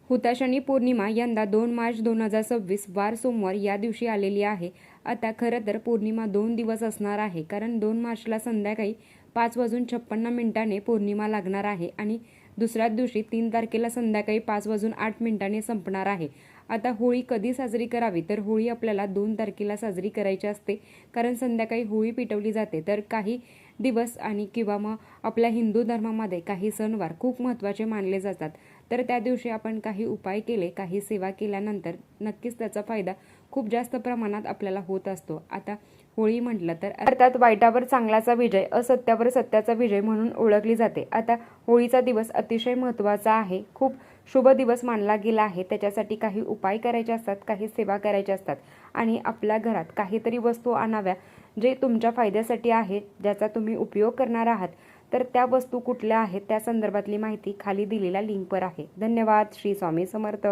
हुताशनी पौर्णिमा यंदा 2 मार्च 2026 वार सोमवार या दिवशी आलेली आहे। आता खरं तर पौर्णिमा 2 दिवस असणार आहे, कारण 2 मार्चला संध्याकाळी 5:56 पौर्णिमा लागणार आहे आणि दुसऱ्याच दिवशी 3 तारखेला संध्याकाळी 5:08 संपणार आहे। आता होळी कधी साजरी करावी, तर होळी आपल्याला 2 तारखेला साजरी करायची असते, कारण संध्याकाळी होळी पेटवली जाते। तर काही दिवस आणि किंवा मग आपल्या हिंदू धर्मामध्ये काही सणवार खूप महत्त्वाचे मानले जातात, तर त्या दिवशी आपण काही उपाय केले, काही सेवा केल्यानंतर नक्कीच त्याचा फायदा खूप जास्त प्रमाणात आपल्याला होत असतो। आता होळी म्हटलं तर अर्थात वाईटावर चांगल्याचा विजय, असत्यावर सत्याचा विजय म्हणून ओळखली जाते। आता होळीचा दिवस अतिशय महत्त्वाचा आहे, खूप शुभ दिवस मानला गेला आहे। त्याच्यासाठी काही उपाय करायचे असतात, काही सेवा करायच्या असतात आणि आपल्या घरात काहीतरी वस्तू आणाव्या जे तुमच्या फायद्यासाठी आहे, ज्याचा तुम्ही उपयोग करणार आहात। तर त्या वस्तू कुठल्या आहेत त्या संदर्भातली माहिती खाली दिलेल्या लिंकवर आहे। धन्यवाद। श्री स्वामी समर्थ।